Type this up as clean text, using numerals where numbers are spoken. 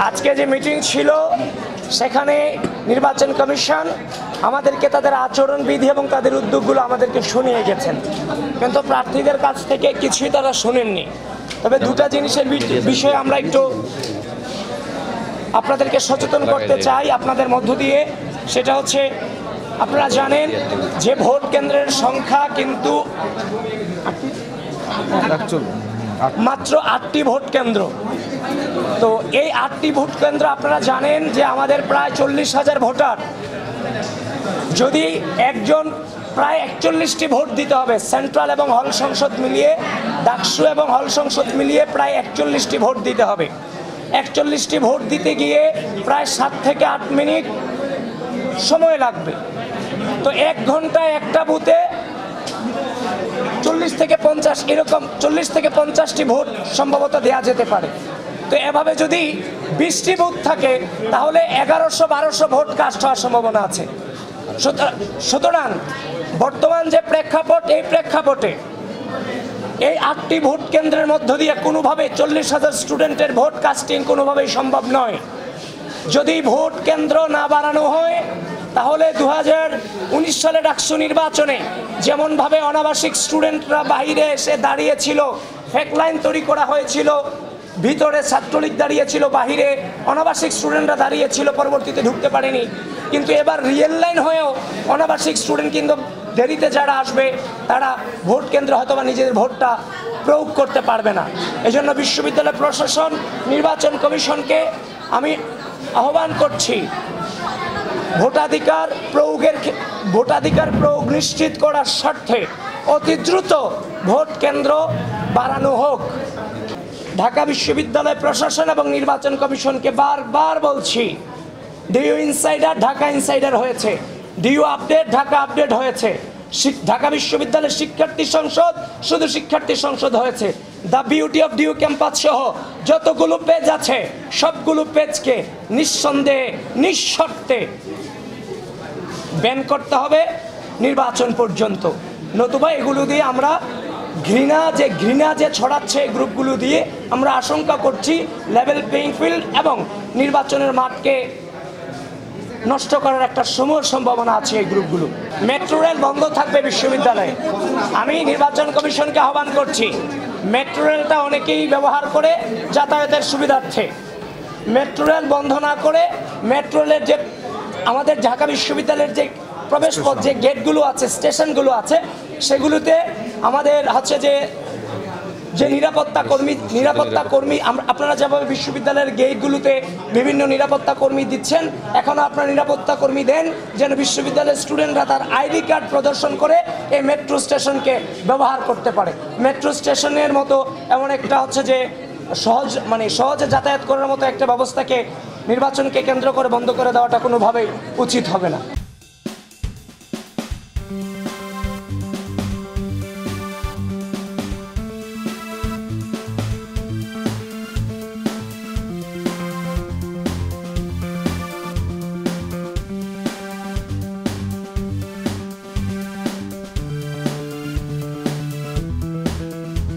আজকে যে মিটিং ছিল সেখানে নির্বাচন কমিশন আমাদেরকে তাদের আচরণবিধি এবং তাদের উদ্যোগগুলো আমাদেরকে শুনিয়ে গেছেন, কিন্তু প্রার্থীদের কাছ থেকে কিছুই তারা শুনেননি। তবে দুটা জিনিসের বিষয়ে আমরা একটু আপনাদেরকে সচেতন করতে চাই আপনাদের মধ্য দিয়ে। সেটা হচ্ছে, আপনারা জানেন যে ভোট কেন্দ্রের সংখ্যা কিন্তু মাত্র 8টি ভোট কেন্দ্র। তো এই 8টি ভোট কেন্দ্র আপনারা জানেন যে আমাদের প্রায় 40,000 ভোটার। যদি একজন প্রায় 41টি ভোট দিতে হবে, সেন্ট্রাল এবং হল সংসদ মিলিয়ে, ডাকসু এবং হল সংসদ মিলিয়ে প্রায় 41টি ভোট দিতে হবে। 41টি ভোট দিতে গিয়ে প্রায় 7 থেকে 8 মিনিট সময় লাগবে। তো 1 ঘন্টায় একটা বুথে 40 থেকে 50 এরকম 40 থেকে 50টি ভোট সম্ভবত দেওয়া যেতে পারে। তো এভাবে যদি 20টি বুথ থাকে তাহলে 1100-1200 ভোট কাস্ট হওয়ার সম্ভাবনা আছে। সুতরাং বর্তমান যে প্রেক্ষাপট, এই প্রেক্ষাপটে এই 8টি ভোট কেন্দ্রের মধ্য দিয়ে কোনোভাবে 40,000 স্টুডেন্টের ভোট কাস্টিং কোনোভাবেই সম্ভব নয়। যদি ভোট কেন্দ্র না বাড়ানো হয় তাহলে 2019 সালে ডাকসু নির্বাচনে যেমনভাবে অনাবাসিক স্টুডেন্টরা বাইরে এসে দাঁড়িয়েছিল, ফেক লাইন তৈরি করা হয়েছিল, ভিতরে ছাত্রলীগ দাঁড়িয়েছিল, বাহিরে অনাবাসিক স্টুডেন্টরা দাঁড়িয়েছিল, পরবর্তীতে ঢুকতে পারেনি। কিন্তু এবার রিয়েল লাইন হয়েও অনাবাসিক স্টুডেন্ট কিন্তু দেরিতে যারা আসবে তারা ভোট কেন্দ্রে হয়তো বা নিজেদের ভোটটা প্রয়োগ করতে পারবে না। এজন্য বিশ্ববিদ্যালয় প্রশাসন, নির্বাচন কমিশনকে আমি আহ্বান করছি, ভোটাধিকার প্রয়োগ নিশ্চিত করার স্বার্থে অতি দ্রুত ভোট কেন্দ্র বাড়ানো হোক। ঢাকা বিশ্ববিদ্যালয় প্রশাসন এবং নির্বাচন কমিশনকে বারবার বলছি, ডিইউ ইনসাইডার ঢাকা ইনসাইডার হয়েছে, ডিইউ আপডেট ঢাকা আপডেট হয়েছে, ঢাকা বিশ্ববিদ্যালয়ের শিক্ষার্থী সংসদ শুধু শিক্ষার্থী সংসদ হয়েছে। The beauty of DU campus সহ যতগুলো পেজ আছে সবগুলো পেজকে নিঃসন্দেহে নিঃশর্তে ব্যান করতে হবে নির্বাচন পর্যন্ত। নতুবা এগুলো দিয়ে আমরা ঘৃণা যে ছড়াচ্ছে এই গ্রুপগুলো দিয়ে আমরা আশঙ্কা করছি লেভেল প্লেইং ফিল্ড এবং নির্বাচনের মাঠকে নষ্ট করার একটা সম্ভাবনা আছে এই গ্রুপগুলো। মেট্রো রেল বন্ধ থাকবে বিশ্ববিদ্যালয়ে। আমি নির্বাচন কমিশনকে আহ্বান করছি, মেট্রো রেলটা অনেকেই ব্যবহার করে যাতায়াতের সুবিধার্থে। মেট্রো রেল বন্ধ না করে মেট্রো রেলের যে আমাদের ঢাকা বিশ্ববিদ্যালয়ের যে প্রবেশ পথ, যে গেটগুলো আছে, স্টেশনগুলো আছে, সেগুলোতে আমাদের হচ্ছে যে নিরাপত্তা কর্মী আপনারা যেভাবে বিশ্ববিদ্যালয়ের গেটগুলোতে বিভিন্ন নিরাপত্তা কর্মী দিচ্ছেন, এখন আপনারা নিরাপত্তা কর্মী দেন যেন বিশ্ববিদ্যালয়ের স্টুডেন্টরা তার আইডি কার্ড প্রদর্শন করে এই মেট্রো স্টেশনকে ব্যবহার করতে পারে। মেট্রো স্টেশনের মতো এমন একটা হচ্ছে যে সহজে যাতায়াত করার মতো একটা ব্যবস্থাকে নির্বাচনকে কেন্দ্র করে বন্ধ করে দেওয়াটা কোনোভাবেই উচিত হবে না।